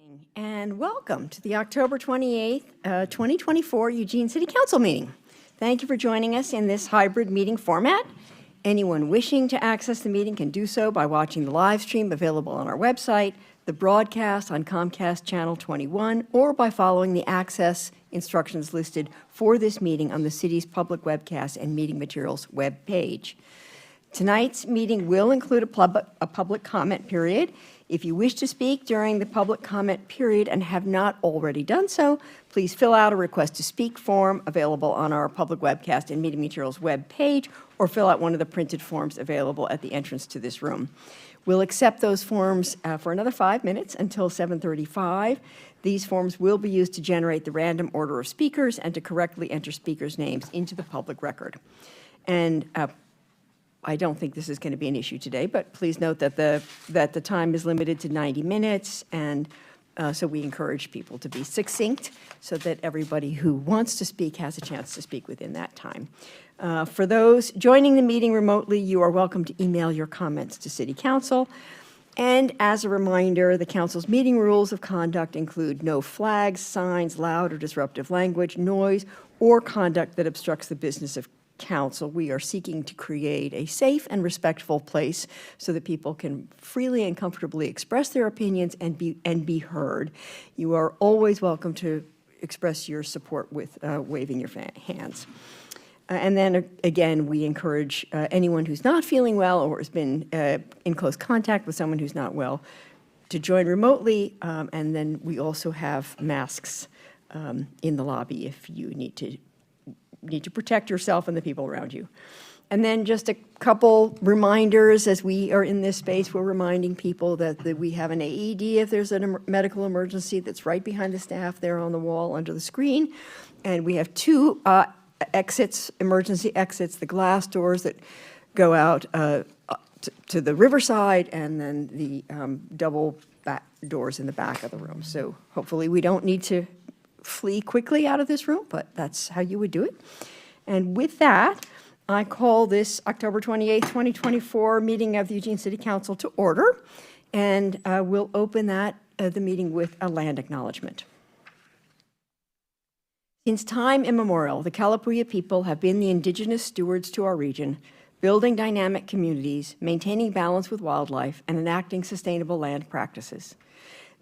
Evening, and welcome to the October 28th, 2024 Eugene City Council meeting. Thank you for joining us in this hybrid meeting format. Anyone wishing to access the meeting can do so by watching the live stream available on our website, the broadcast on Comcast Channel 21, or by following the access instructions listed for this meeting on the city's public webcast and meeting materials web page. Tonight's meeting will include a public comment period. If you wish to speak during the public comment period and have not already done so, please fill out a request to speak form available on our public webcast and meeting materials web page, or fill out one of the printed forms available at the entrance to this room. We'll accept those forms for another 5 minutes until 7:35. These forms will be used to generate the random order of speakers and to correctly enter speakers' names into the public record. And I don't think this is going to be an issue today, but please note that the time is limited to 90 minutes, and so we encourage people to be succinct so that everybody who wants to speak has a chance to speak within that time. For those joining the meeting remotely, you are welcome to email your comments to City Council. And as a reminder, the Council's meeting rules of conduct include no flags, signs, loud or disruptive language, noise, or conduct that obstructs the business of Council. We are seeking to create a safe and respectful place so that people can freely and comfortably express their opinions and be heard. You are always welcome to express your support with waving your hands. And then again, we encourage anyone who's not feeling well or has been in close contact with someone who's not well to join remotely. And then we also have masks in the lobby if you need to protect yourself and the people around you. And then just a couple reminders as we are in this space. We're reminding people that we have an AED if there's a medical emergency that's right behind the staff there on the wall under the screen. And we have two exits, emergency exits, the glass doors that go out to the riverside, and then the double back doors in the back of the room. So hopefully we don't need to flee quickly out of this room, but that's how you would do it. And with that, I call this October 28th, 2024 meeting of the Eugene City Council to order, and we'll open the meeting with a land acknowledgement. Since time immemorial, the Kalapuya people have been the indigenous stewards to our region, building dynamic communities, maintaining balance with wildlife, and enacting sustainable land practices.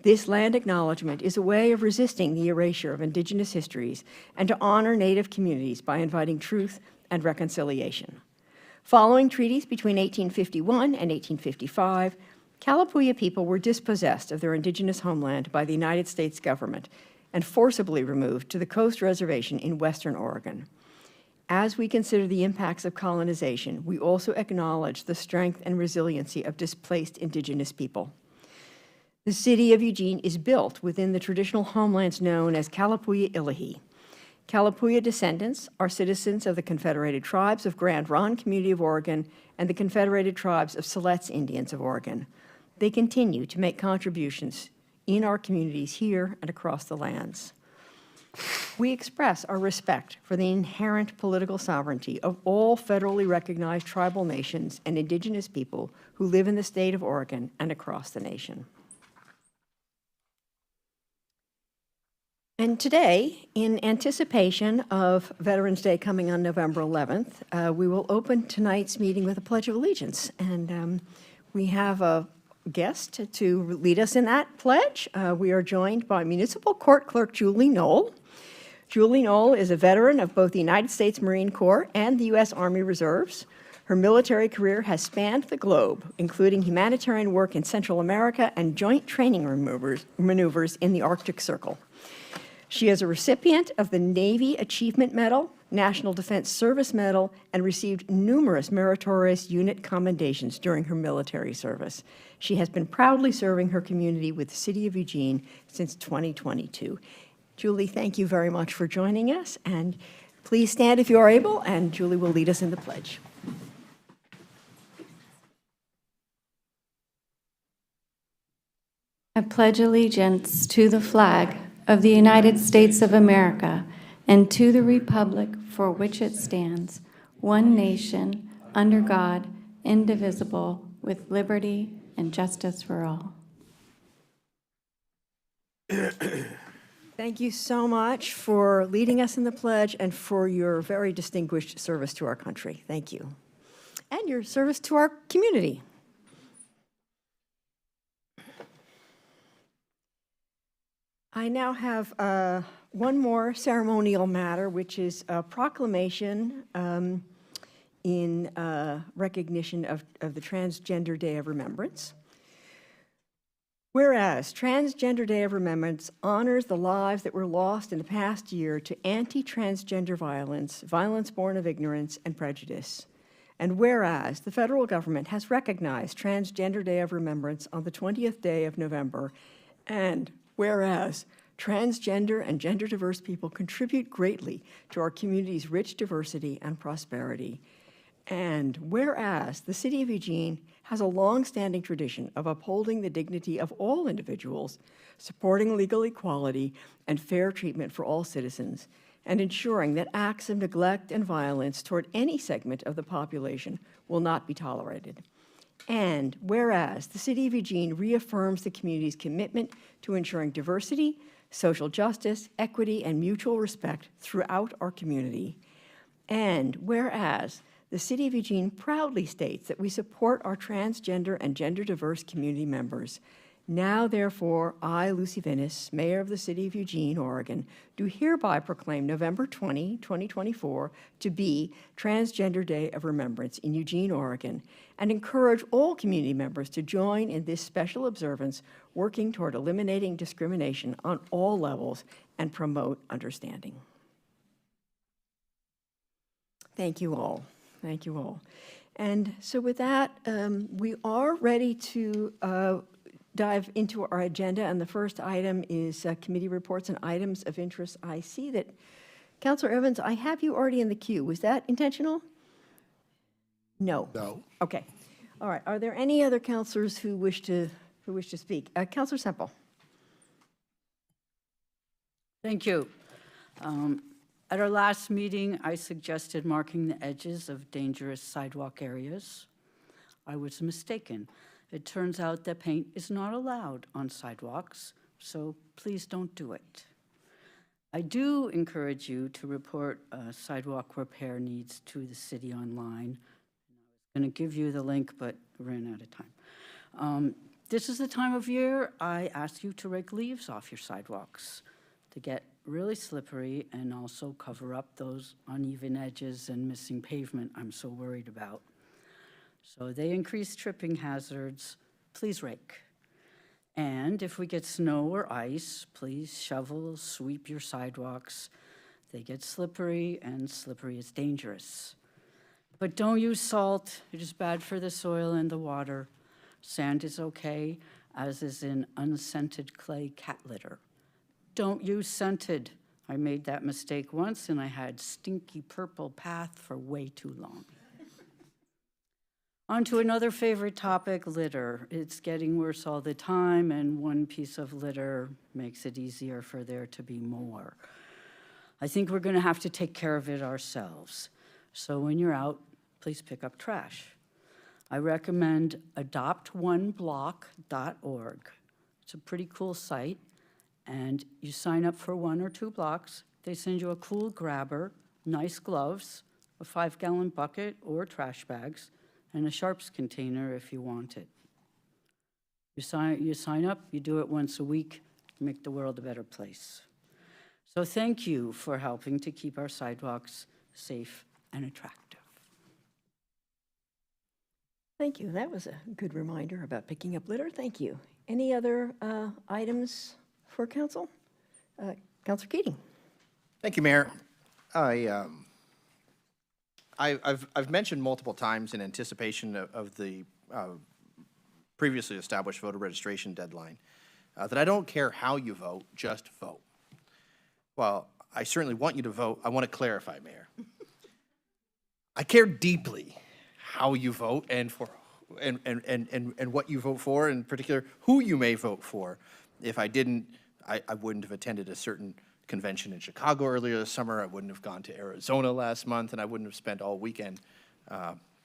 This land acknowledgement is a way of resisting the erasure of indigenous histories and to honor Native communities by inviting truth and reconciliation. Following treaties between 1851 and 1855, Kalapuya people were dispossessed of their indigenous homeland by the United States government and forcibly removed to the Coast Reservation in Western Oregon. As we consider the impacts of colonization, we also acknowledge the strength and resiliency of displaced indigenous people. The city of Eugene is built within the traditional homelands known as Kalapuya Ilahi. Kalapuya descendants are citizens of the Confederated Tribes of Grand Ronde Community of Oregon and the Confederated Tribes of Siletz Indians of Oregon. They continue to make contributions in our communities here and across the lands. We express our respect for the inherent political sovereignty of all federally recognized tribal nations and indigenous people who live in the state of Oregon and across the nation. And today, in anticipation of Veterans Day coming on November 11th, we will open tonight's meeting with a Pledge of Allegiance. And we have a guest to lead us in that pledge. We are joined by Municipal Court Clerk Julie Knoll. Julie Knoll is a veteran of both the United States Marine Corps and the U.S. Army Reserves. Her military career has spanned the globe, including humanitarian work in Central America and joint training maneuvers in the Arctic Circle. She is a recipient of the Navy Achievement Medal, National Defense Service Medal, and received numerous meritorious unit commendations during her military service. She has been proudly serving her community with the City of Eugene since 2022. Julie, thank you very much for joining us, and please stand if you are able, and Julie will lead us in the pledge. I pledge allegiance to the flag of the United States of America and to the republic for which it stands, one nation, under God, indivisible, with liberty and justice for all. Thank you so much for leading us in the pledge and for your very distinguished service to our country. Thank you. And your service to our community. I now have one more ceremonial matter, which is a proclamation in recognition of the Transgender Day of Remembrance. Whereas Transgender Day of Remembrance honors the lives that were lost in the past year to anti-transgender violence, violence born of ignorance and prejudice. And whereas the federal government has recognized Transgender Day of Remembrance on the 20th day of November, and whereas transgender and gender diverse people contribute greatly to our community's rich diversity and prosperity. And whereas the City of Eugene has a long-standing tradition of upholding the dignity of all individuals, supporting legal equality and fair treatment for all citizens, and ensuring that acts of neglect and violence toward any segment of the population will not be tolerated. And whereas the City of Eugene reaffirms the community's commitment to ensuring diversity, social justice, equity, and mutual respect throughout our community. And whereas the City of Eugene proudly states that we support our transgender and gender diverse community members. Now, therefore, I, Lucy Vinnis, Mayor of the City of Eugene, Oregon, do hereby proclaim November 20, 2024 to be Transgender Day of Remembrance in Eugene, Oregon, and encourage all community members to join in this special observance, working toward eliminating discrimination on all levels and promote understanding. Thank you all. Thank you all. And so with that, we are ready to dive into our agenda, and the first item is committee reports and items of interest. I see that, Councilor Evans, I have you already in the queue. Was that intentional? No. No. Okay. All right. Are there any other councilors who wish to speak? Councilor Semple. Thank you. At our last meeting, I suggested marking the edges of dangerous sidewalk areas. I was mistaken. It turns out that paint is not allowed on sidewalks, so please don't do it. I do encourage you to report sidewalk repair needs to the city online. I'm going to give you the link, but ran out of time. This is the time of year I ask you to rake leaves off your sidewalks to get really slippery and also cover up those uneven edges and missing pavement I'm so worried about. So they increase tripping hazards. Please rake. And if we get snow or ice, please shovel, sweep your sidewalks. They get slippery, and slippery is dangerous. But don't use salt. It is bad for the soil and the water. Sand is okay, as is in unscented clay cat litter. Don't use scented. I made that mistake once, and I had stinky purple path for way too long. On to another favorite topic, litter. It's getting worse all the time, and one piece of litter makes it easier for there to be more. I think we're going to have to take care of it ourselves. So when you're out, please pick up trash. I recommend adoptoneblock.org. It's a pretty cool site. And you sign up for 1 or 2 blocks. They send you a cool grabber, nice gloves, a 5-gallon bucket or trash bags, and a sharps container if you want it. You sign up, you do it once a week, make the world a better place. So thank you for helping to keep our sidewalks safe and attractive. Thank you. That was a good reminder about picking up litter. Thank you. Any other items for council? Councilor Keating. Thank you, Mayor. I've mentioned multiple times in anticipation of the previously established voter registration deadline that I don't care how you vote, just vote. Well, I certainly want you to vote. I want to clarify, Mayor. I care deeply how you vote and for and what you vote for, in particular who you may vote for. If I didn't, I wouldn't have attended a certain convention in Chicago earlier this summer. I wouldn't have gone to Arizona last month, and I wouldn't have spent all weekend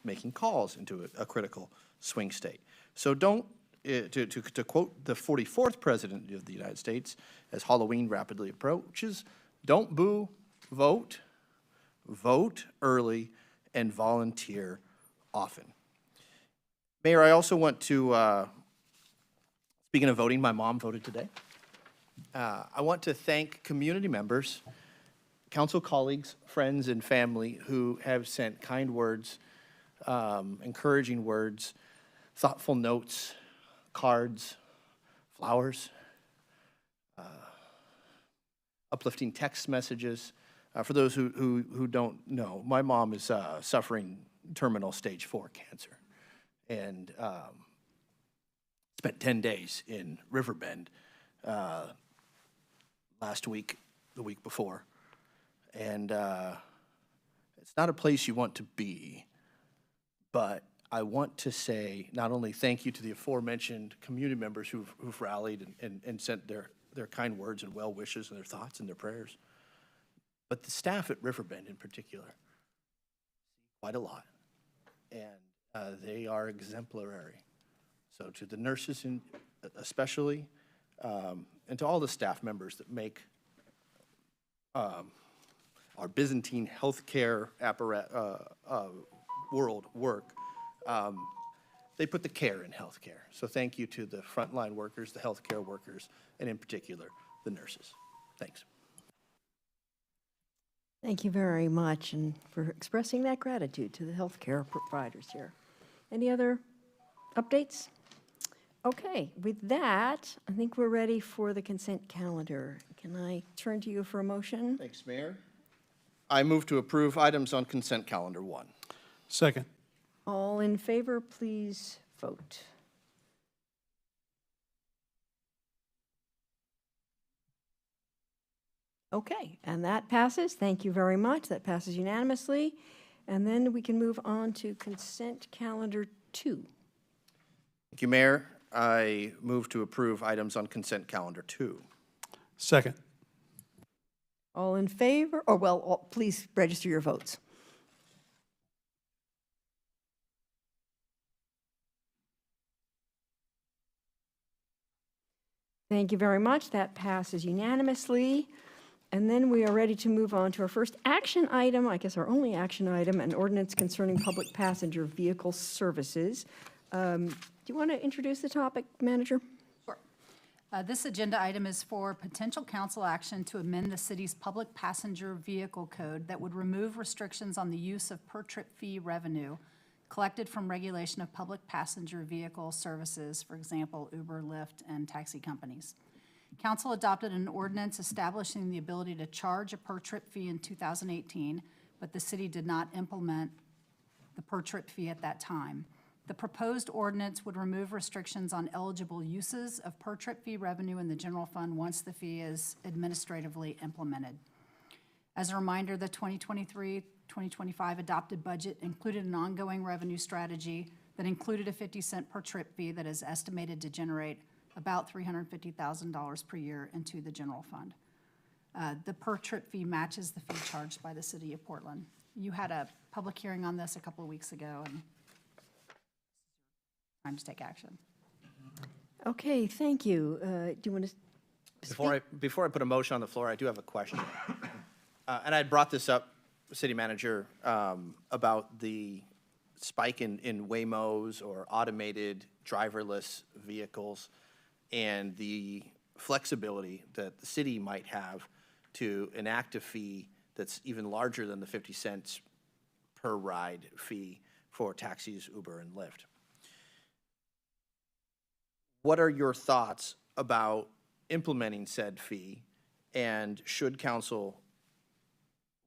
making calls into a critical swing state. So don't to quote the 44th President of the United States, as Halloween rapidly approaches, don't boo, vote, vote early, and volunteer often. Mayor, I also want to, speaking of voting, my mom voted today. I want to thank community members, council colleagues, friends, and family who have sent kind words, encouraging words, thoughtful notes, cards, flowers, uplifting text messages. For those who don't know, my mom is suffering terminal stage 4 cancer, and spent 10 days in Riverbend last week, the week before. And it's not a place you want to be, but I want to say not only thank you to the aforementioned community members who've rallied and sent their kind words and well wishes and their thoughts and their prayers, but the staff at Riverbend in particular, quite a lot, and they are exemplary. So to the nurses especially, and to all the staff members that make our Byzantine healthcare world work, they put the care in healthcare. So thank you to the frontline workers, the healthcare workers, and in particular, the nurses. Thanks. Thank you very much, and for expressing that gratitude to the healthcare providers here. Any other updates? Okay, with that, I think we're ready for the consent calendar. Can I turn to you for a motion? Thanks, Mayor. I move to approve items on consent calendar 1. Second. All in favor, please vote. Okay, and that passes. Thank you very much. That passes unanimously. And then we can move on to consent calendar 2. Thank you, Mayor. I move to approve items on consent calendar 2. Second. All in favor? Or, well, please register your votes. Thank you very much. That passes unanimously. And then we are ready to move on to our first action item, I guess our only action item, an ordinance concerning public passenger vehicle services. Do you want to introduce the topic, Manager? Sure. This agenda item is for potential council action to amend the city's public passenger vehicle code that would remove restrictions on the use of per-trip fee revenue collected from regulation of public passenger vehicle services, for example, Uber, Lyft, and taxi companies. Council adopted an ordinance establishing the ability to charge a per-trip fee in 2018, but the city did not implement the per-trip fee at that time. The proposed ordinance would remove restrictions on eligible uses of per-trip fee revenue in the general fund once the fee is administratively implemented. As a reminder, the 2023-2025 adopted budget included an ongoing revenue strategy that included a 50-cent per trip fee that is estimated to generate about $350,000 per year into the general fund. The per-trip fee matches the fee charged by the city of Portland. You had a public hearing on this a couple of weeks ago, and time to take action. Okay, thank you. Do you want to speak? Before I put a motion on the floor, I do have a question. And I brought this up, City Manager, about the spike in Waymos or automated driverless vehicles and the flexibility that the city might have to enact a fee that's even larger than the 50 cents per ride fee for taxis, Uber, and Lyft. What are your thoughts about implementing said fee, and should council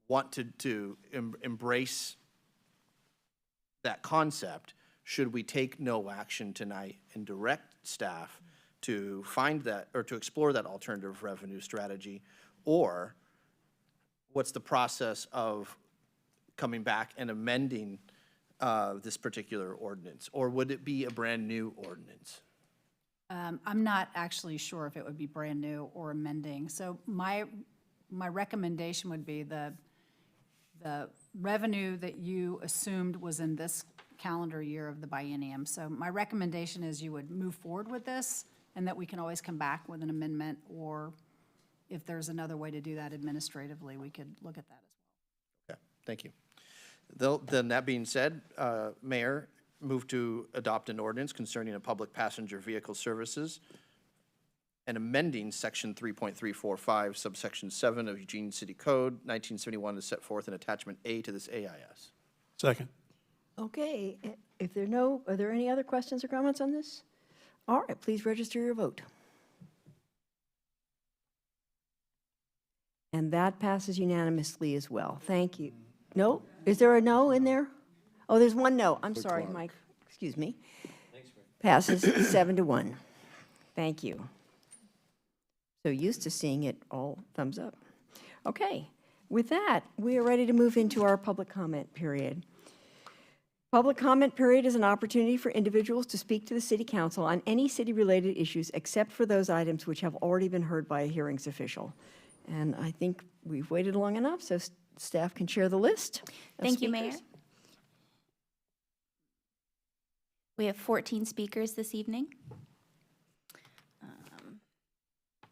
want to embrace that concept, should we take no action tonight and direct staff to find that, or to explore that alternative revenue strategy? Or what's the process of coming back and amending this particular ordinance? Or would it be a brand-new ordinance? I'm not actually sure if it would be brand new or amending. So my recommendation would be the revenue that you assumed was in this calendar year of the biennium. So my recommendation is you would move forward with this, and that we can always come back with an amendment, or if there's another way to do that administratively, we could look at that as well. Okay, thank you. Then that being said, Mayor, move to adopt an ordinance concerning a public passenger vehicle services and amending section 3.345, subsection 7 of Eugene City Code 1971 is set forth in attachment A to this AIS. Second. Okay, if are there any other questions or comments on this? All right, please register your vote. And that passes unanimously as well. Thank you. No? Is there a no in there? Oh, there's one no. I'm sorry, Mike. Excuse me. Passes 7-1. Thank you. So used to seeing it all thumbs up. Okay, with that, we are ready to move into our public comment period. Public comment period is an opportunity for individuals to speak to the City Council on any city-related issues except for those items which have already been heard by a hearings official. And I think we've waited long enough, so staff can share the list of Thank you, Mayor. speakers. We have 14 speakers this evening.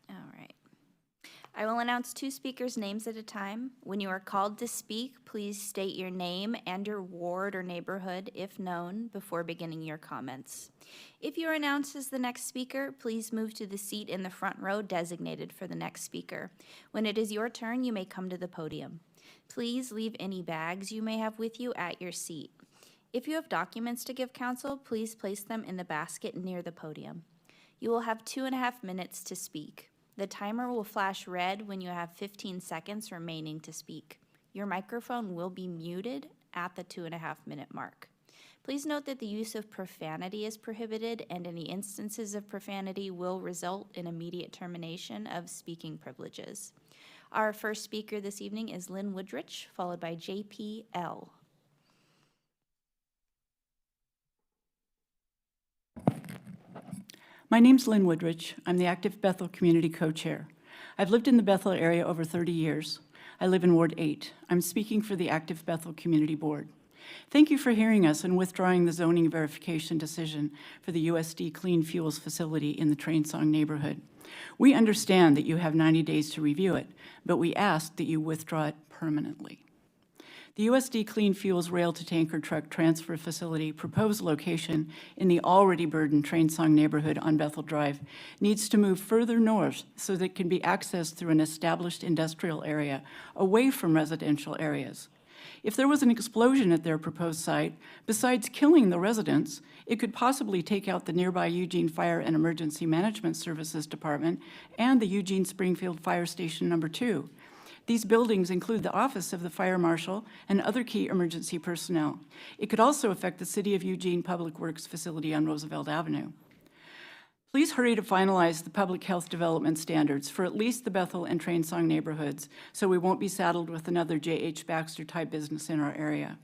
All right. I will announce 2 speakers' names at a time. When you are called to speak, please state your name and your ward or neighborhood, if known, before beginning your comments. If you are announced as the next speaker, please move to the seat in the front row designated for the next speaker. When it is your turn, you may come to the podium. Please leave any bags you may have with you at your seat. If you have documents to give council, please place them in the basket near the podium. You will have 2.5 minutes to speak. The timer will flash red when you have 15 seconds remaining to speak. Your microphone will be muted at the 2.5-minute mark. Please note that the use of profanity is prohibited, and any instances of profanity will result in immediate termination of speaking privileges. Our first speaker this evening is Lynn Woodrich, followed by JPL. My name's Lynn Woodrich. I'm the Active Bethel Community Co-Chair. I've lived in the Bethel area over 30 years. I live in Ward 8. I'm speaking for the Active Bethel Community Board. Thank you for hearing us and withdrawing the zoning verification decision for the USD Clean Fuels facility in the Train Song neighborhood. We understand that you have 90 days to review it, but we ask that you withdraw it permanently. The USD Clean Fuels rail-to-tanker truck transfer facility proposed location in the already burdened Train Song neighborhood on Bethel Drive needs to move further north so that it can be accessed through an established industrial area away from residential areas. If there was an explosion at their proposed site, besides killing the residents, it could possibly take out the nearby Eugene Fire and Emergency Management Services Department and the Eugene Springfield Fire Station No. 2. These buildings include the office of the fire marshal and other key emergency personnel. It could also affect the City of Eugene Public Works facility on Roosevelt Avenue. Please hurry to finalize the public health development standards for at least the Bethel and Train Song neighborhoods so we won't be saddled with another J.H. Baxter type business in our area.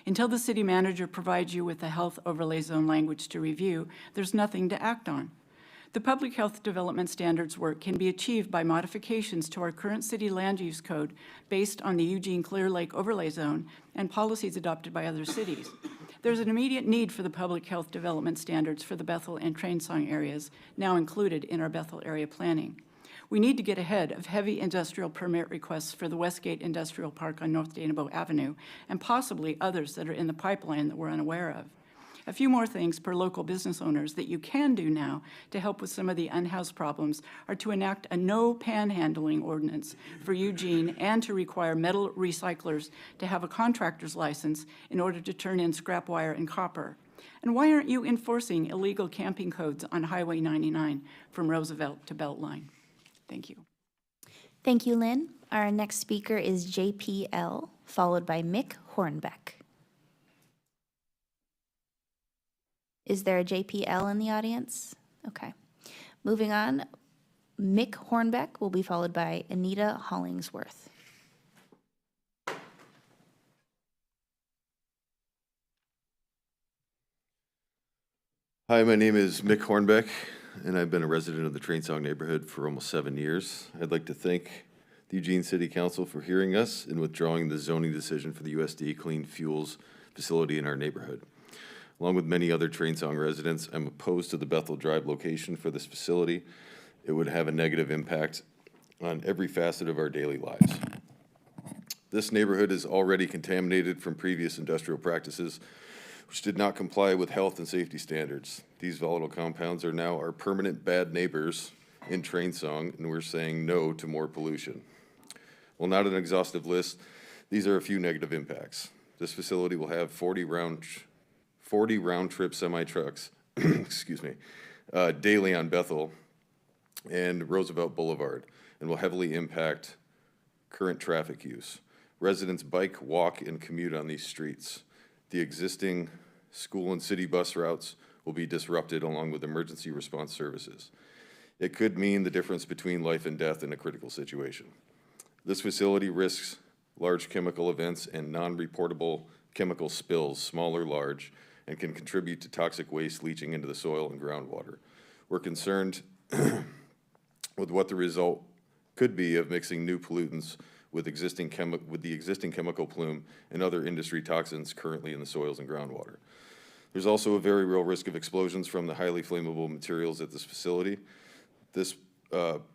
Until the city manager provides you with the health overlay zone language to review, there's nothing to act on. The public health development standards work can be achieved by modifications to our current city land use code based on the Eugene Clear Lake overlay zone and policies adopted by other cities. There's an immediate need for the public health development standards for the Bethel and Train Song areas, now included in our Bethel area planning. We need to get ahead of heavy industrial permit requests for the Westgate Industrial Park on North Danabo Avenue and possibly others that are in the pipeline that we're unaware of. A few more things per local business owners that you can do now to help with some of the unhoused problems are to enact a no panhandling ordinance for Eugene and to require metal recyclers to have a contractor's license in order to turn in scrap wire and copper. And why aren't you enforcing illegal camping codes on Highway 99 from Roosevelt to Beltline? Thank you. Thank you, Lynn. Our next speaker is JPL, followed by Mick Hornbeck. Is there a JPL in the audience? Okay. Moving on, Mick Hornbeck will be followed by Anita Hollingsworth. Hi, my name is Mick Hornbeck, and I've been a resident of the Train Song neighborhood for almost 7 years. I'd like to thank the Eugene City Council for hearing us and withdrawing the zoning decision for the USD Clean Fuels facility in our neighborhood. Along with many other Train Song residents, I'm opposed to the Bethel Drive location for this facility. It would have a negative impact on every facet of our daily lives. This neighborhood is already contaminated from previous industrial practices, which did not comply with health and safety standards. These volatile compounds are now our permanent bad neighbors in Train Song, and we're saying no to more pollution. While not an exhaustive list, these are a few negative impacts. This facility will have 40 round-trip semi-trucks, excuse me, daily on Bethel and Roosevelt Boulevard, and will heavily impact current traffic use. Residents bike, walk, and commute on these streets. The existing school and city bus routes will be disrupted along with emergency response services. It could mean the difference between life and death in a critical situation. This facility risks large chemical events and non-reportable chemical spills, small or large, and can contribute to toxic waste leaching into the soil and groundwater. We're concerned with what the result could be of mixing new pollutants with the existing chemical plume and other industry toxins currently in the soils and groundwater. There's also a very real risk of explosions from the highly flammable materials at this facility. This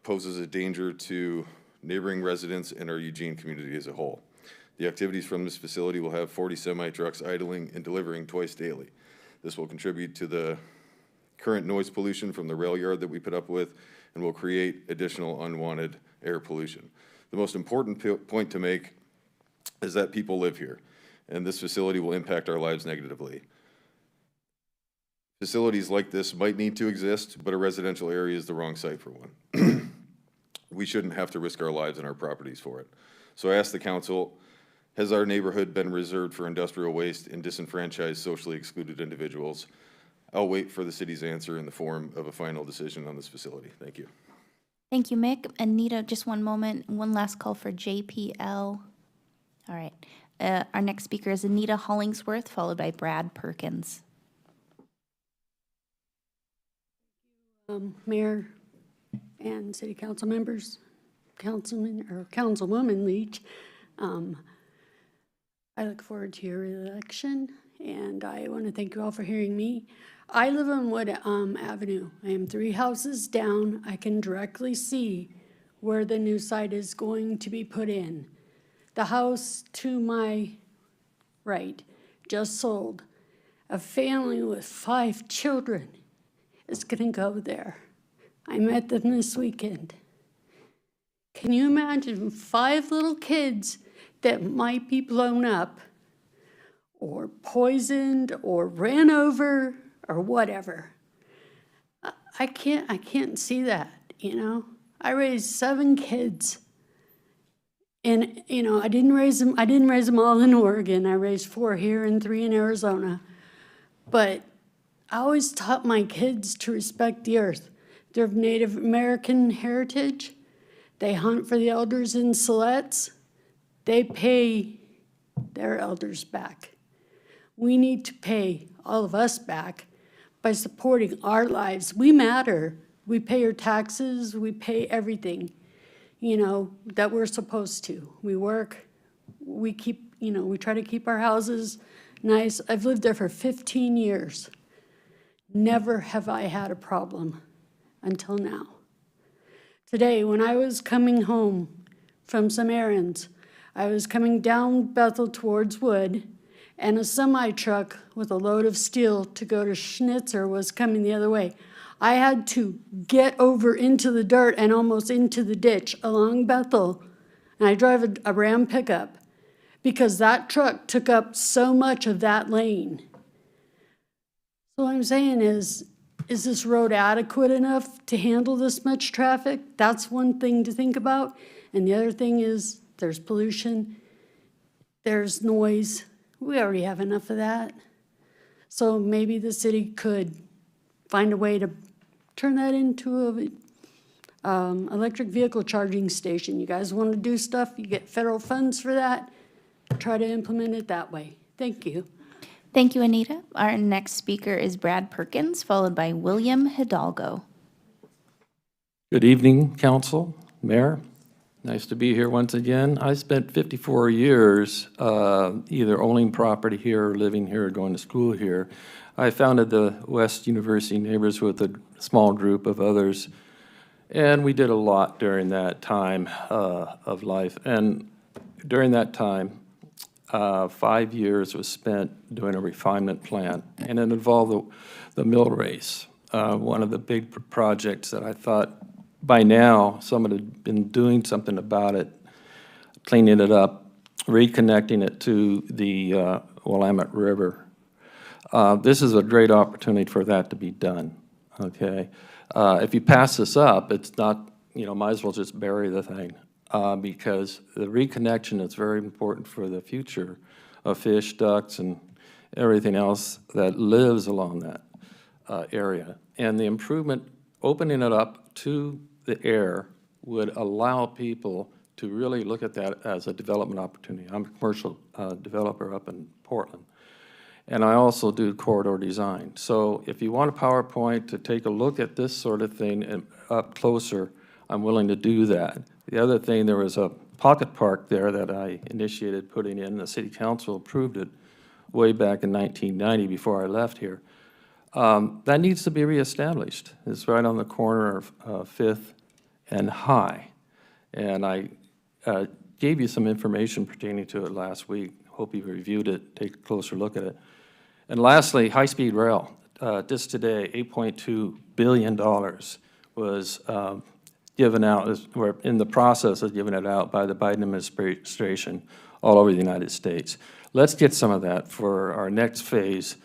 poses a danger to neighboring residents and our Eugene community as a whole. The activities from this facility will have 40 semi-trucks idling and delivering twice daily. This will contribute to the current noise pollution from the rail yard that we put up with and will create additional unwanted air pollution. The most important point to make is that people live here, and this facility will impact our lives negatively. Facilities like this might need to exist, but a residential area is the wrong site for one. We shouldn't have to risk our lives and our properties for it. So I ask the council, has our neighborhood been reserved for industrial waste and disenfranchised socially excluded individuals? I'll wait for the city's answer in the form of a final decision on this facility. Thank you. Thank you, Mick. Anita, just one moment. One last call for JPL. All right. Our next speaker is Anita Hollingsworth, followed by Brad Perkins. Mayor and city council members, councilman or councilwoman Leach, I look forward to your reelection, and I want to thank you all for hearing me. I live on Wood Avenue. I am 3 houses down. I can directly see where the new site is going to be put in. The house to my right just sold. A family with 5 children is going to go there. I met them this weekend. Can you imagine 5 little kids that might be blown up or poisoned or ran over or whatever? I can't see that, you know? I raised 7 kids. And, you know, I didn't raise them all in Oregon. I raised 4 here and 3 in Arizona. But I always taught my kids to respect the earth. They're of Native American heritage. They hunt for the elders in Siletz. They pay their elders back. We need to pay all of us back by supporting our lives. We matter. We pay our taxes. We pay everything, you know, that we're supposed to. We work. We keep, you know, we try to keep our houses nice. I've lived there for 15 years. Never have I had a problem until now. Today, when I was coming home from some errands, I was coming down Bethel towards Wood, and a semi-truck with a load of steel to go to Schnitzer was coming the other way. I had to get over into the dirt and almost into the ditch along Bethel, and I drive a Ram pickup, because that truck took up so much of that lane. So what I'm saying is this road adequate enough to handle this much traffic? That's one thing to think about. And the other thing is there's pollution, there's noise. We already have enough of that. So maybe the city could find a way to turn that into a electric vehicle charging station. You guys want to do stuff, you get federal funds for that, try to implement it that way. Thank you. Thank you, Anita. Our next speaker is Brad Perkins, followed by William Hidalgo. Good evening, council, mayor. Nice to be here once again. I spent 54 years either owning property here or living here or going to school here. I founded the West University Neighbors with a small group of others, and we did a lot during that time of life. And during that time, 5 years was spent doing a refinement plan, and it involved the mill race, one of the big projects that I thought by now someone had been doing something about it, cleaning it up, reconnecting it to the Willamette River. This is a great opportunity for that to be done, okay? If you pass this up, it's not, might as well just bury the thing, because the reconnection is very important for the future of fish, ducks, and everything else that lives along that area. And the improvement, opening it up to the air, would allow people to really look at that as a development opportunity. I'm a commercial developer up in Portland, and I also do corridor design. So if you want a PowerPoint to take a look at this sort of thing and up closer, I'm willing to do that. The other thing, there was a pocket park there that I initiated putting in. The city council approved it way back in 1990 before I left here. That needs to be reestablished. It's right on the corner of 5th and High. And I gave you some information pertaining to it last week. Hope you reviewed it, take a closer look at it. And lastly, high-speed rail. Just today, $8.2 billion was given out, we're in the process of giving it out by the Biden administration all over the United States. Let's get some of that for our next phase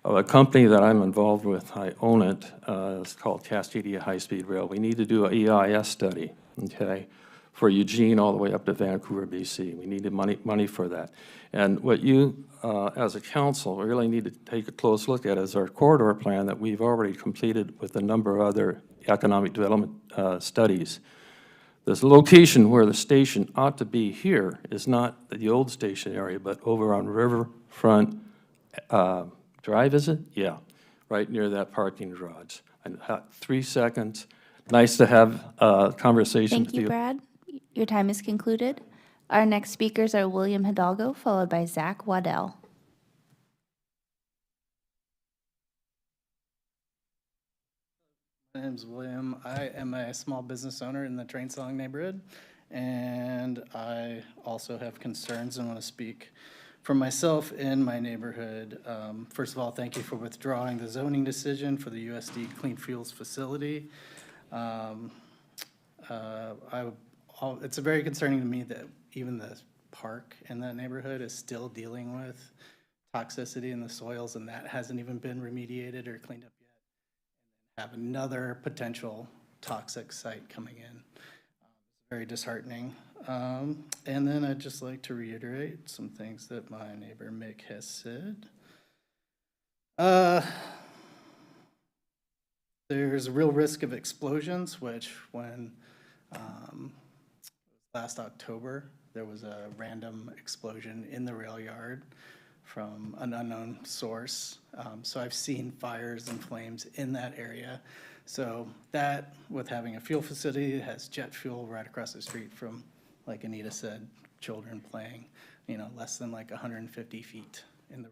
of a company that I'm involved with. I own it. It's called Cascadia High-Speed Rail. We need to do an EIS study, okay, for Eugene all the way up to Vancouver, BC. We needed money for that. And what you, as a council, really need to take a close look at is our corridor plan that we've already completed with a number of other economic development studies. This location where the station ought to be here is not the old station area, but over on Riverfront Drive, is it? Yeah, right near that parking garage. And 3 seconds. Nice to have a conversation with Thank you, Brad. Your time is concluded. Our next speakers are William Hidalgo, followed by Zach Waddell. My name's William. I am a small business owner in the Train Song neighborhood, and I also have concerns and want to speak for myself and my neighborhood. First of all, thank you for withdrawing the zoning decision for the USD Clean Fuels facility. It's very concerning to me that even the park in that neighborhood is still dealing with toxicity in the soils, and that hasn't even been remediated or cleaned up yet. Have another potential toxic site coming in. Very disheartening. And then I'd just like to reiterate some things that my neighbor Mick has said. There's a real risk of explosions, which when last October, there was a random explosion in the rail yard from an unknown source. So I've seen fires and flames in that area. So that, with having a fuel facility that has jet fuel right across the street from, like Anita said, children playing, less than like 150 feet in the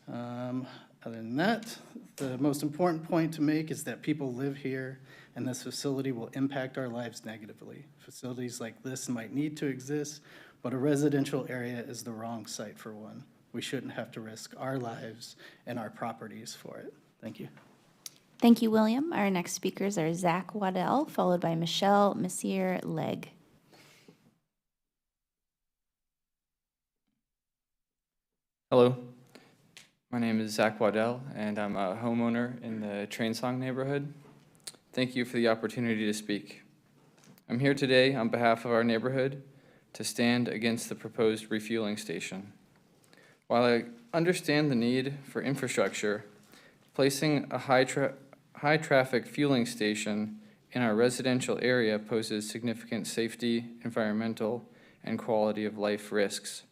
residential. Other than that, the most important point to make is that people live here, and this facility will impact our lives negatively. Facilities like this might need to exist, but a residential area is the wrong site for one. We shouldn't have to risk our lives and our properties for it. Thank you. Thank you, William. Our next speakers are Zach Waddell, followed by Michelle Messier-Legg. Hello, my name is Zach Waddell, and I'm a homeowner in the Train Song neighborhood. Thank you for the opportunity to speak. I'm here today on behalf of our neighborhood to stand against the proposed refueling station. While I understand the need for infrastructure, placing a high-traffic fueling station in our residential area poses significant safety, environmental, and quality of life risks.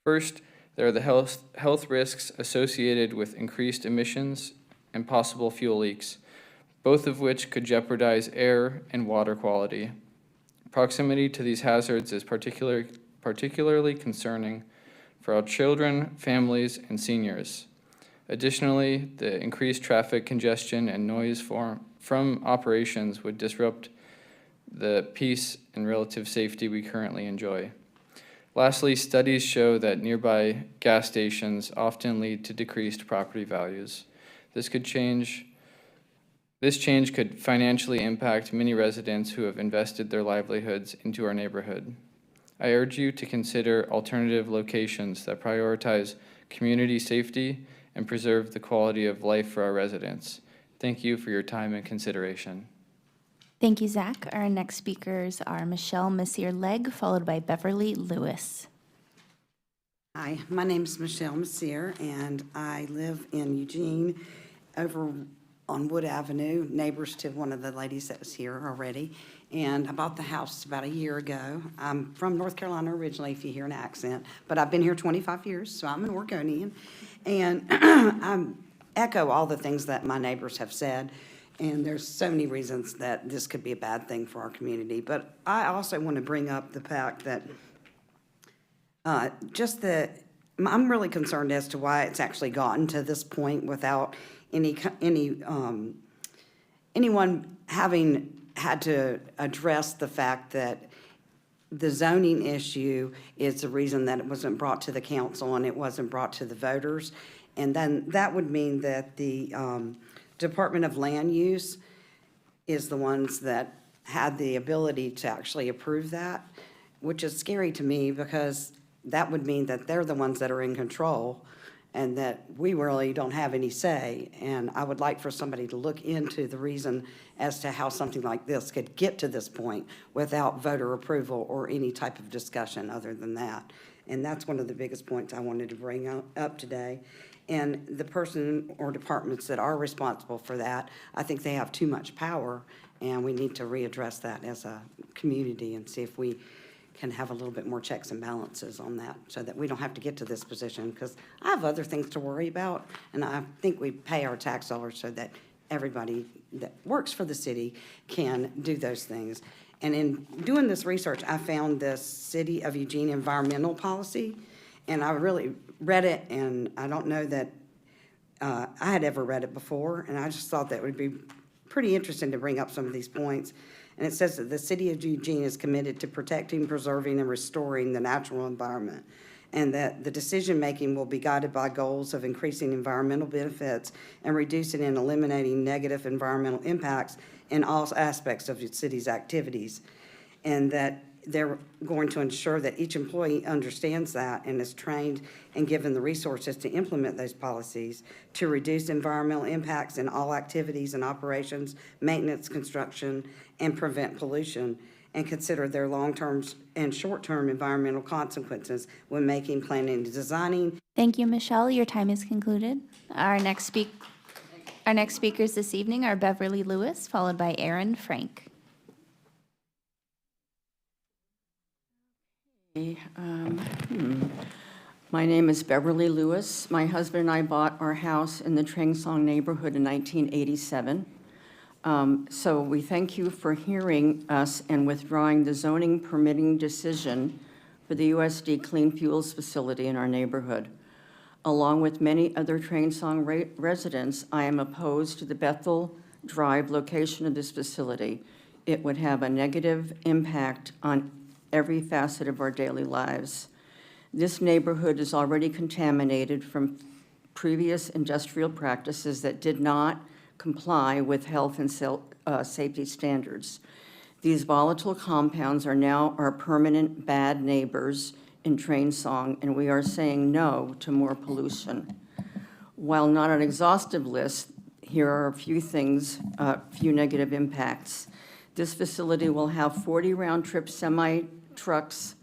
First, there are the health risks associated with increased emissions and possible fuel leaks, both of which could jeopardize air and water quality. Proximity to these hazards is particularly concerning for our children, families, and seniors. Additionally, the increased traffic congestion and noise from operations would disrupt the peace and relative safety we currently enjoy. Lastly, studies show that nearby gas stations often lead to decreased property values. This change could financially impact many residents who have invested their livelihoods into our neighborhood. I urge you to consider alternative locations that prioritize community safety and preserve the quality of life for our residents. Thank you for your time and consideration. Thank you, Zach. Our next speakers are Michelle Messier-Legg, followed by Beverly Lewis. Hi, my name is Michelle Messier, and I live in Eugene over on Wood Avenue, neighbors to one of the ladies that was here already. And I bought the house about a year ago. I'm from North Carolina originally, if you hear an accent, but I've been here 25 years, so I'm an Oregonian. And I echo all the things that my neighbors have said. And there's so many reasons that this could be a bad thing for our community. But I also want to bring up the fact that I'm really concerned as to why it's actually gotten to this point without anyone having had to address the fact that the zoning issue is the reason that it wasn't brought to the council and it wasn't brought to the voters. And then that would mean that the Department of Land Use is the ones that had the ability to actually approve that, which is scary to me because that would mean that they're the ones that are in control and that we really don't have any say. And I would like for somebody to look into the reason as to how something like this could get to this point without voter approval or any type of discussion other than that. And that's one of the biggest points I wanted to bring up today. And the person or departments that are responsible for that, I think they have too much power, and we need to readdress that as a community and see if we can have a little bit more checks and balances on that so that we don't have to get to this position, because I have other things to worry about, and I think we pay our tax dollars so that everybody that works for the city can do those things. And in doing this research, I found this City of Eugene environmental policy, and I really read it, and I don't know that I had ever read it before, and I just thought that would be pretty interesting to bring up some of these points. And it says that the City of Eugene is committed to protecting, preserving, and restoring the natural environment, and that the decision-making will be guided by goals of increasing environmental benefits and reducing and eliminating negative environmental impacts in all aspects of the city's activities, and that they're going to ensure that each employee understands that and is trained and given the resources to implement those policies to reduce environmental impacts in all activities and operations, maintenance, construction, and prevent pollution, and consider their long-term and short-term environmental consequences when making, planning, and designing. Thank you, Michelle. Your time is concluded. Our next speakers this evening are Beverly Lewis, followed by Aaron Frank. My name is Beverly Lewis. My husband and I bought our house in the Trengsong neighborhood in 1987. So we thank you for hearing us and withdrawing the zoning permitting decision for the USD Clean Fuels facility in our neighborhood. Along with many other Trengsong residents, I am opposed to the Bethel Drive location of this facility. It would have a negative impact on every facet of our daily lives. This neighborhood is already contaminated from previous industrial practices that did not comply with health and safety standards. These volatile compounds are now our permanent bad neighbors in Trengsong, and we are saying no to more pollution. While not an exhaustive list, here are a few things, few negative impacts. This facility will have 40 round-trip semi-trucks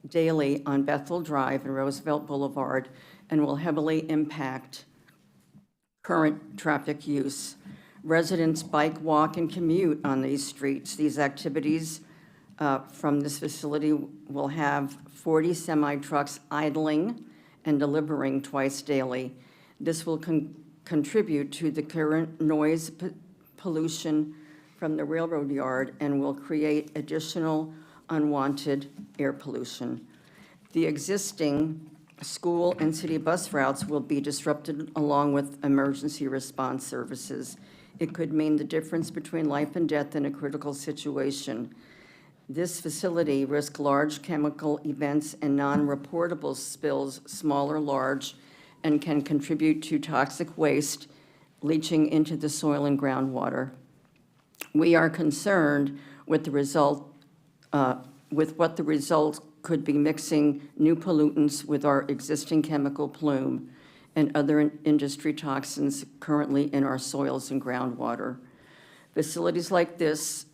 daily on Bethel Drive and Roosevelt Boulevard, and will heavily impact current traffic use. Residents bike, walk, and commute on these streets. These activities from this facility will have 40 semi-trucks idling and delivering twice daily. This will contribute to the current noise pollution from the railroad yard and will create additional unwanted air pollution. The existing school and city bus routes will be disrupted along with emergency response services. It could mean the difference between life and death in a critical situation. This facility risks large chemical events and non-reportable spills, small or large, and can contribute to toxic waste leaching into the soil and groundwater. We are concerned with what the result could be mixing new pollutants with our existing chemical plume and other industry toxins currently in our soils and groundwater. Facilities like this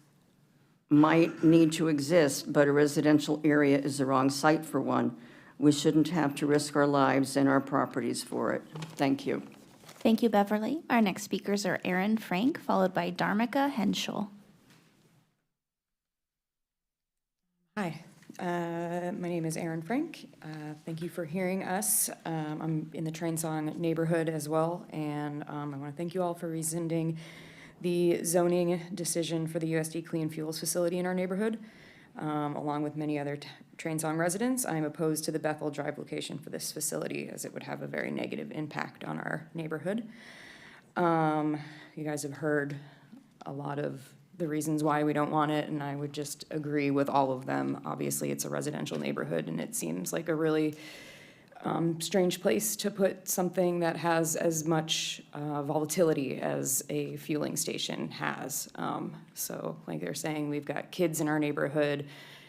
might need to exist, but a residential area is the wrong site for one. We shouldn't have to risk our lives and our properties for it. Thank you. Thank you, Beverly. Our next speakers are Aaron Frank, followed by Dharmika Henschel. Hi, my name is Aaron Frank. Thank you for hearing us. I'm in the Train-Song neighborhood as well, and I want to thank you all for rescinding the zoning decision for the USD Clean Fuels facility in our neighborhood. Along with many other Train-Song residents, I'm opposed to the Bethel Drive location for this facility as it would have a very negative impact on our neighborhood. You guys have heard a lot of the reasons why we don't want it, and I would just agree with all of them. Obviously, it's a residential neighborhood, and it seems like a really strange place to put something that has as much volatility as a fueling station has. So like they're saying, we've got kids in our neighborhood.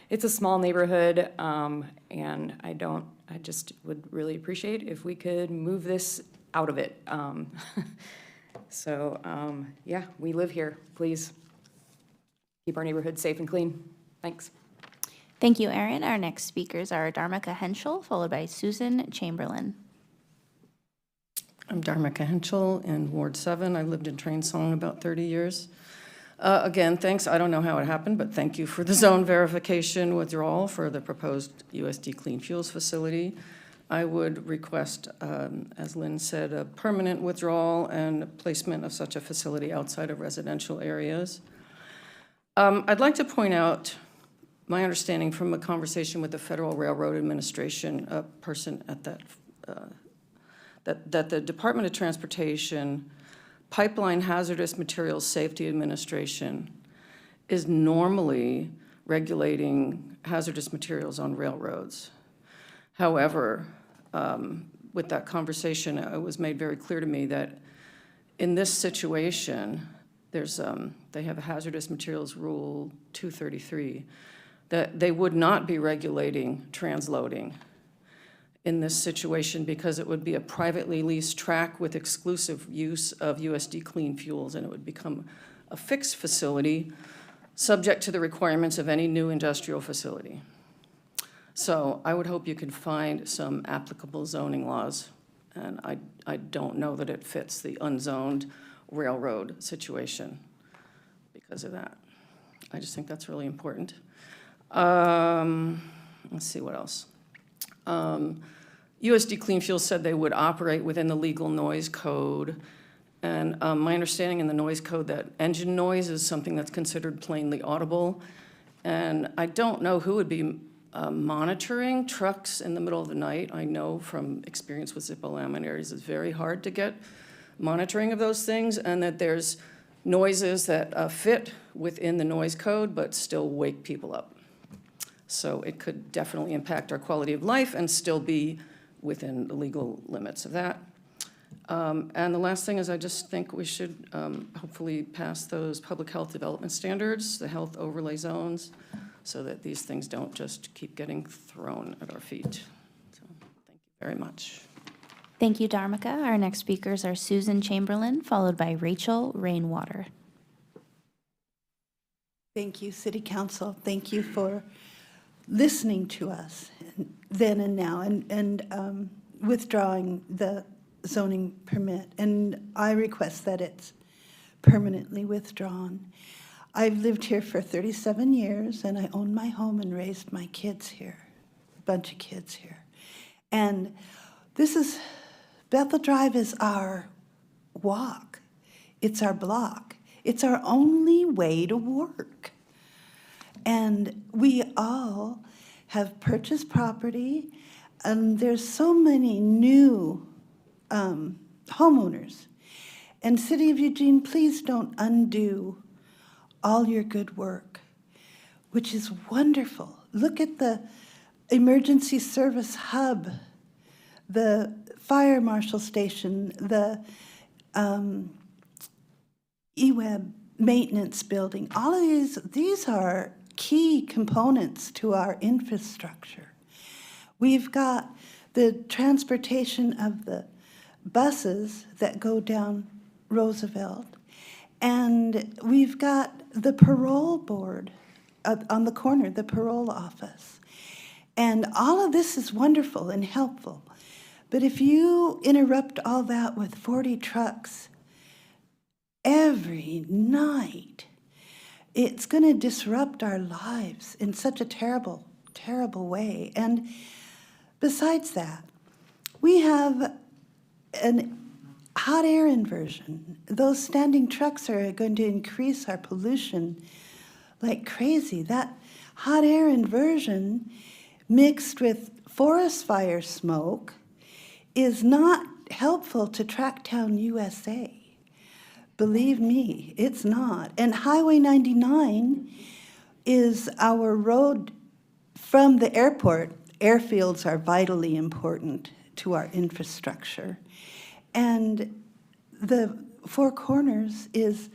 It's a small neighborhood, and I just would really appreciate if we could move this out of it. Yeah, we live here. Please keep our neighborhood safe and clean. Thanks. Thank you, Aaron. Our next speakers are Dharmika Henschel, followed by Susan Chamberlain. I'm Dharmika Henschel in Ward 7. I lived in Train-Song about 30 years. Again, thanks. I don't know how it happened, but thank you for the zone verification withdrawal for the proposed USD Clean Fuels facility. I would request, as Lynn said, a permanent withdrawal and placement of such a facility outside of residential areas. I'd like to point out my understanding from a conversation with the Federal Railroad Administration, a person at that the Department of Transportation Pipeline Hazardous Materials Safety Administration is normally regulating hazardous materials on railroads. However, with that conversation, it was made very clear to me that in this situation, they have a hazardous materials rule 233, that they would not be regulating transloading in this situation because it would be a privately leased track with exclusive use of USD Clean Fuels, and it would become a fixed facility subject to the requirements of any new industrial facility. So I would hope you could find some applicable zoning laws, and I don't know that it fits the unzoned railroad situation because of that. I just think that's really important. Let's see what else. USD Clean Fuels said they would operate within the legal noise code. And my understanding in the noise code that engine noise is something that's considered plainly audible. And I don't know who would be monitoring trucks in the middle of the night. I know from experience with Zippo laminaries, it's very hard to get monitoring of those things, and that there's noises that fit within the noise code but still wake people up. So it could definitely impact our quality of life and still be within the legal limits of that. And the last thing is I just think we should hopefully pass those public health development standards, the health overlay zones, so that these things don't just keep getting thrown at our feet. So thank you very much. Thank you, Dharmika. Our next speakers are Susan Chamberlain, followed by Rachel Rainwater. Thank you, City Council. Thank you for listening to us then and now and withdrawing the zoning permit. And I request that it's permanently withdrawn. I've lived here for 37 years, and I own my home and raised my kids here, a bunch of kids here. And Bethel Drive is our walk. It's our block. It's our only way to work. And we all have purchased property, and there's so many new homeowners. And City of Eugene, please don't undo all your good work, which is wonderful. Look at the emergency service hub, the fire marshal station, the EWEB maintenance building. All of these are key components to our infrastructure. We've got the transportation of the buses that go down Roosevelt, and we've got the parole board on the corner, the parole office. And all of this is wonderful and helpful. But if you interrupt all that with 40 trucks every night, it's going to disrupt our lives in such a terrible, terrible way. And besides that, we have an hot air inversion. Those standing trucks are going to increase our pollution like crazy. That hot air inversion mixed with forest fire smoke is not helpful to Tracktown, USA. Believe me, it's not. And Highway 99 is our road from the airport. Airfields are vitally important to our infrastructure. And the Four Corners is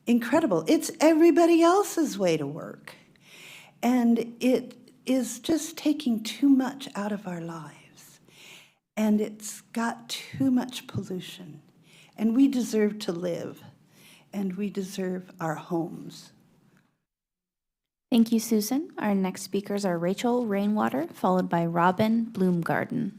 incredible. It's everybody else's way to work. And it is just taking too much out of our lives. And it's got too much pollution. And we deserve to live, and we deserve our homes. Thank you, Susan. Our next speakers are Rachel Rainwater, followed by Robin Bloomgarden.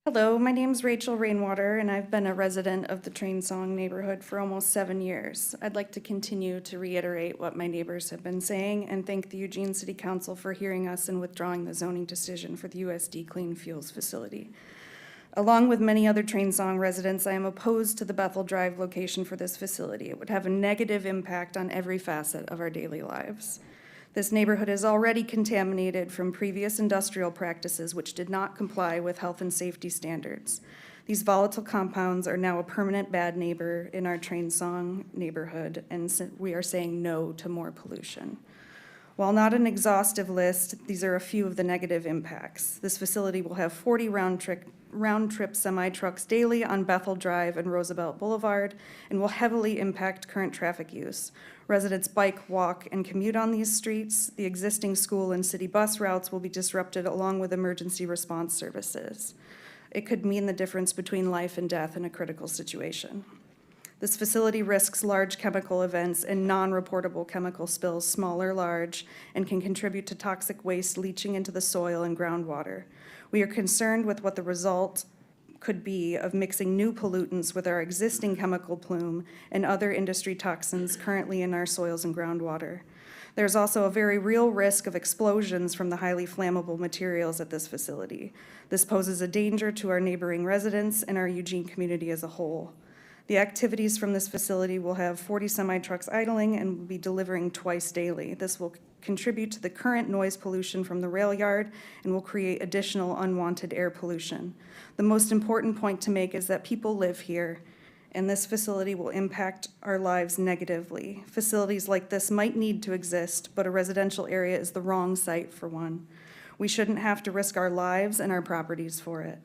Hello, my name's Rachel Rainwater, and I've been a resident of the Trainsong neighborhood for almost 7 years. I'd like to continue to reiterate what my neighbors have been saying and thank the Eugene City Council for hearing us and withdrawing the zoning decision for the USD Clean Fuels facility. Along with many other Trainsong residents, I am opposed to the Bethel Drive location for this facility. It would have a negative impact on every facet of our daily lives. This neighborhood is already contaminated from previous industrial practices which did not comply with health and safety standards. These volatile compounds are now a permanent bad neighbor in our Trainsong neighborhood, and we are saying no to more pollution. While not an exhaustive list, these are a few of the negative impacts. This facility will have 40 round-trip semi-trucks daily on Bethel Drive and Roosevelt Boulevard and will heavily impact current traffic use. Residents bike, walk, and commute on these streets. The existing school and city bus routes will be disrupted along with emergency response services. It could mean the difference between life and death in a critical situation. This facility risks large chemical events and non-reportable chemical spills, small or large, and can contribute to toxic waste leaching into the soil and groundwater. We are concerned with what the result could be of mixing new pollutants with our existing chemical plume and other industry toxins currently in our soils and groundwater. There's also a very real risk of explosions from the highly flammable materials at this facility. This poses a danger to our neighboring residents and our Eugene community as a whole. The activities from this facility will have 40 semi-trucks idling and will be delivering twice daily. This will contribute to the current noise pollution from the rail yard and will create additional unwanted air pollution. The most important point to make is that people live here, and this facility will impact our lives negatively. Facilities like this might need to exist, but a residential area is the wrong site for one. We shouldn't have to risk our lives and our properties for it.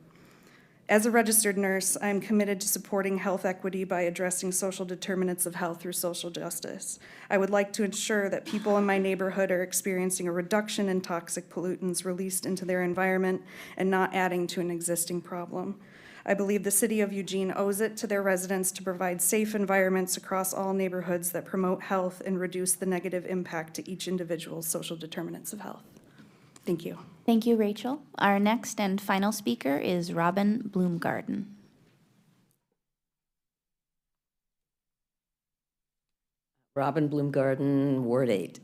As a registered nurse, I am committed to supporting health equity by addressing social determinants of health through social justice. I would like to ensure that people in my neighborhood are experiencing a reduction in toxic pollutants released into their environment and not adding to an existing problem. I believe the City of Eugene owes it to their residents to provide safe environments across all neighborhoods that promote health and reduce the negative impact to each individual's social determinants of health. Thank you. Thank you, Rachel. Our next and final speaker is Robin Bloomgarden. Robin Bloomgarden, Ward 8.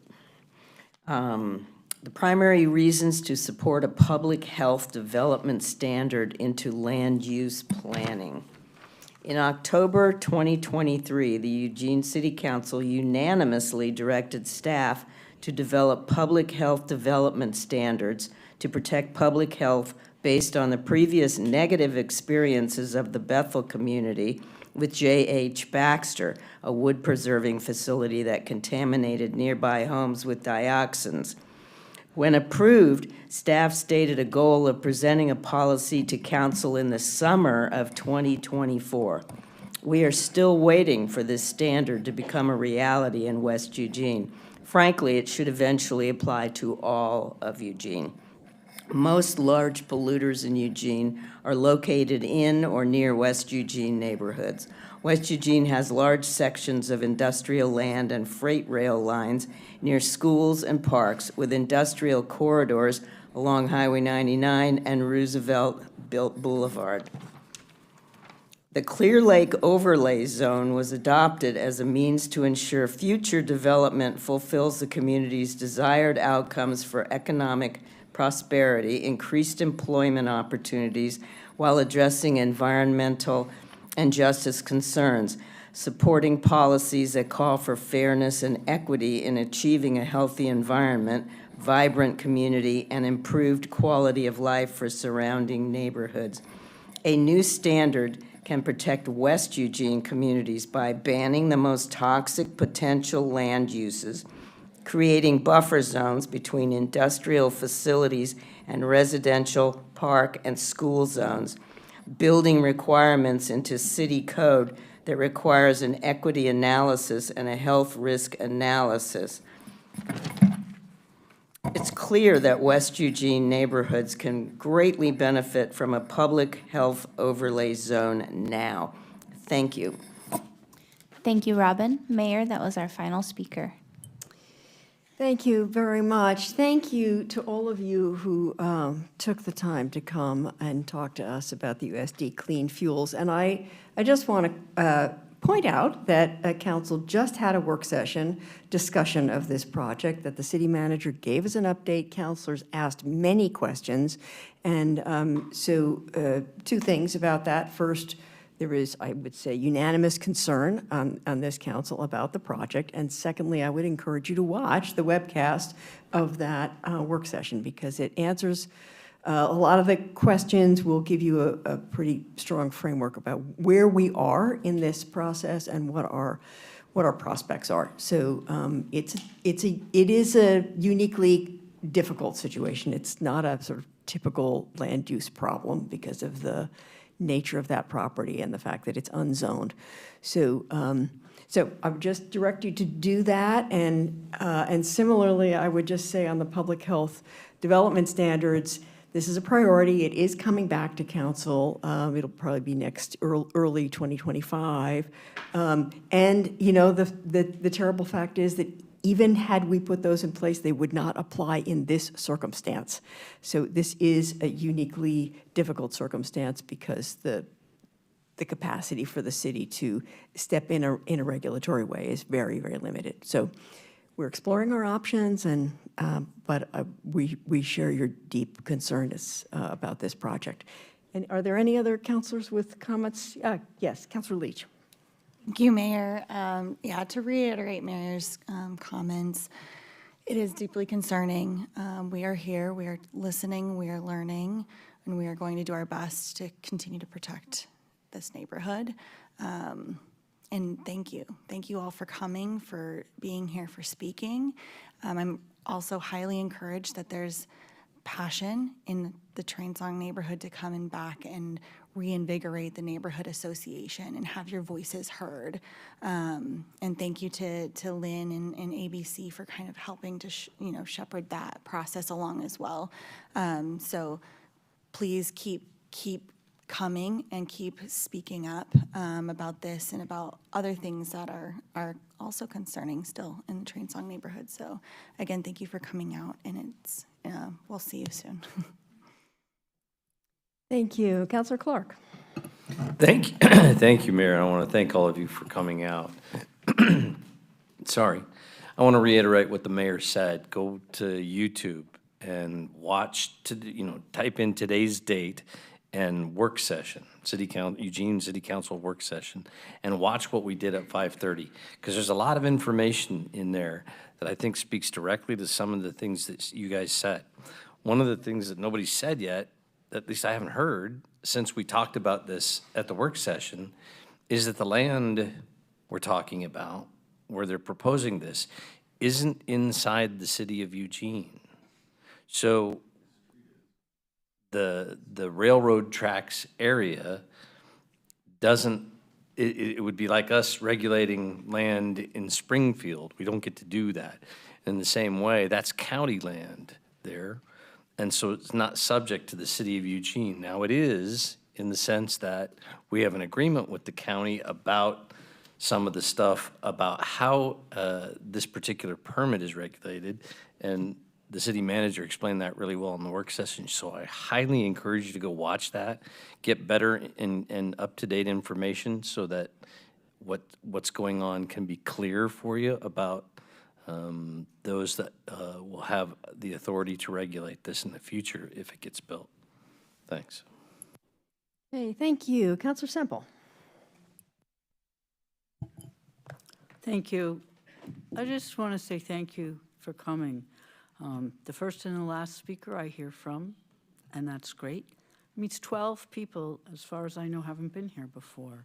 The primary reasons to support a public health development standard into land use planning In October 2023, the Eugene City Council unanimously directed staff to develop public health development standards to protect public health based on the previous negative experiences of the Bethel community with J.H. Baxter, a wood-preserving facility that contaminated nearby homes with dioxins. When approved, staff stated a goal of presenting a policy to council in the summer of 2024. We are still waiting for this standard to become a reality in West Eugene. Frankly, it should eventually apply to all of Eugene. Most large polluters in Eugene are located in or near West Eugene neighborhoods. West Eugene has large sections of industrial land and freight rail lines near schools and parks, with industrial corridors along Highway 99 and Roosevelt Boulevard. The Clear Lake Overlay Zone was adopted as a means to ensure future development fulfills the community's desired outcomes for economic prosperity, increased employment opportunities, while addressing environmental and justice concerns, supporting policies that call for fairness and equity in achieving a healthy environment, vibrant community, and improved quality of life for surrounding neighborhoods. A new standard can protect West Eugene communities by banning the most toxic potential land uses, creating buffer zones between industrial facilities and residential, park, and school zones, building requirements into city code that requires an equity analysis and a health risk analysis. It's clear that West Eugene neighborhoods can greatly benefit from a public health overlay zone now. Thank you. Thank you, Robin. Mayor, that was our final speaker. Thank you very much. Thank you to all of you who took the time to come and talk to us about the USD Clean Fuels. And I just want to point out that Council just had a work session discussion of this project, that the city manager gave us an update. Councilors asked many questions. And so two things about that. First, there is, I would say, unanimous concern on this council about the project. And secondly, I would encourage you to watch the webcast of that work session, because it answers a lot of the questions, will give you a pretty strong framework about where we are in this process and what our prospects are. So it is a uniquely difficult situation. It's not a sort of typical land use problem because of the nature of that property and the fact that it's unzoned. So I would just direct you to do that. And similarly, I would just say on the public health development standards, this is a priority. It is coming back to council. It'll probably be next early 2025. And you know, the terrible fact is that even had we put those in place, they would not apply in this circumstance. So this is a uniquely difficult circumstance because the capacity for the city to step in a regulatory way is very, very limited. So we're exploring our options, and but we share your deep concerns about this project. And are there any other councilors with comments? Yes, Councilor Leach. Thank you, Mayor. Yeah, to reiterate Mayor's comments, it is deeply concerning. We are here, we are listening, we are learning, and we are going to do our best to continue to protect this neighborhood. And thank you. Thank you all for coming, for being here, for speaking. I'm also highly encouraged that there's passion in the Train-Song neighborhood to come and back and reinvigorate the neighborhood association and have your voices heard. And thank you to Lynn and ABC for kind of helping to shepherd that process along as well. So please keep coming and keep speaking up about this and about other things that are also concerning still in the Train-Song neighborhood. So again, thank you for coming out, and it's we'll see you soon. Thank you. Councilor Clark. Thank you, Mayor. I want to thank all of you for coming out. Sorry. I want to reiterate what the mayor said. Go to YouTube and watch, type in today's date and work session, Eugene City Council work session, and watch what we did at 5:30, because there's a lot of information in there that I think speaks directly to some of the things that you guys said. One of the things that nobody said yet, at least I haven't heard, since we talked about this at the work session, is that the land we're talking about, where they're proposing this, isn't inside the city of Eugene. So the railroad tracks area doesn't, it would be like us regulating land in Springfield. We don't get to do that. In the same way, that's county land there, and so it's not subject to the city of Eugene. Now it is, in the sense that we have an agreement with the county about some of the stuff about how this particular permit is regulated, and the city manager explained that really well in the work session. So I highly encourage you to go watch that, get better and up-to-date information so that what's going on can be clear for you about those that will have the authority to regulate this in the future if it gets built. Thanks. Okay, thank you. Councilor Semple. Thank you. I just want to say thank you for coming. The first and the last speaker I hear from, and that's great. It means 12 people, as far as I know, haven't been here before.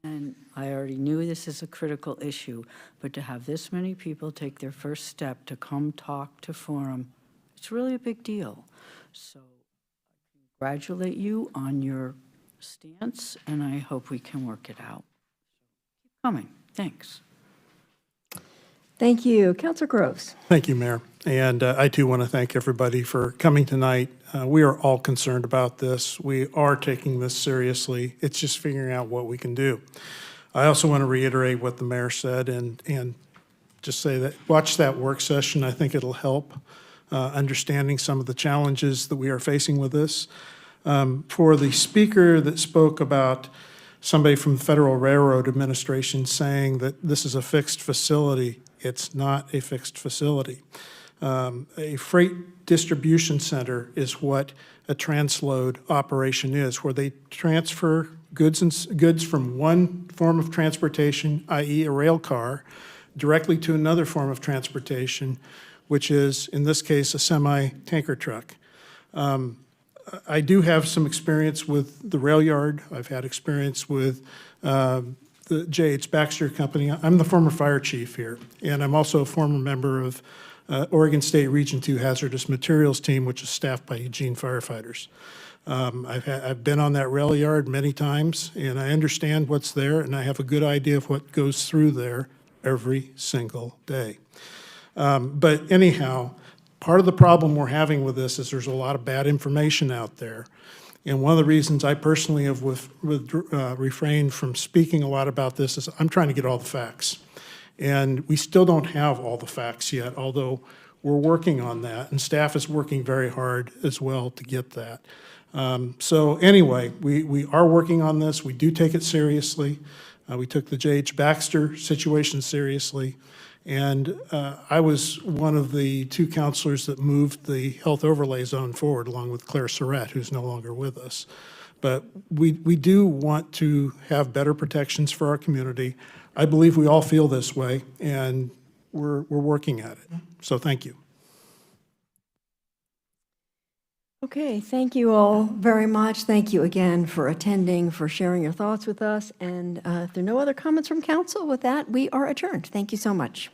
And I already knew this is a critical issue, but to have this many people take their first step to come talk to Forum, it's really a big deal. So I congratulate you on your stance, and I hope we can work it out. Keep coming. Thanks. Thank you. Councilor Groves. Thank you, Mayor. And I too want to thank everybody for coming tonight. We are all concerned about this. We are taking this seriously. It's just figuring out what we can do. I also want to reiterate what the mayor said and just say that watch that work session. I think it'll help understanding some of the challenges that we are facing with this. For the speaker that spoke about somebody from the Federal Railroad Administration saying that this is a fixed facility, it's not a fixed facility. A freight distribution center is what a transload operation is, where they transfer goods from one form of transportation, i.e. a rail car, directly to another form of transportation, which is, in this case, a semi-tanker truck. I do have some experience with the rail yard. I've had experience with the J.H. Baxter Company. I'm the former fire chief here, and I'm also a former member of Oregon State Region 2 Hazardous Materials Team, which is staffed by Eugene firefighters. I've been on that rail yard many times, and I understand what's there, and I have a good idea of what goes through there every single day. But anyhow, part of the problem we're having with this is there's a lot of bad information out there. And one of the reasons I personally have refrained from speaking a lot about this is I'm trying to get all the facts. And we still don't have all the facts yet, although we're working on that. And staff is working very hard as well to get that. So anyway, we are working on this. We do take it seriously. We took the J.H. Baxter situation seriously. And I was one of the two counselors that moved the health overlay zone forward, along with Claire Surratt, who's no longer with us. But we do want to have better protections for our community. I believe we all feel this way, and we're working at it. So thank you. Okay, thank you all very much. Thank you again for attending, for sharing your thoughts with us. And if there are no other comments from council, with that, we are adjourned. Thank you so much.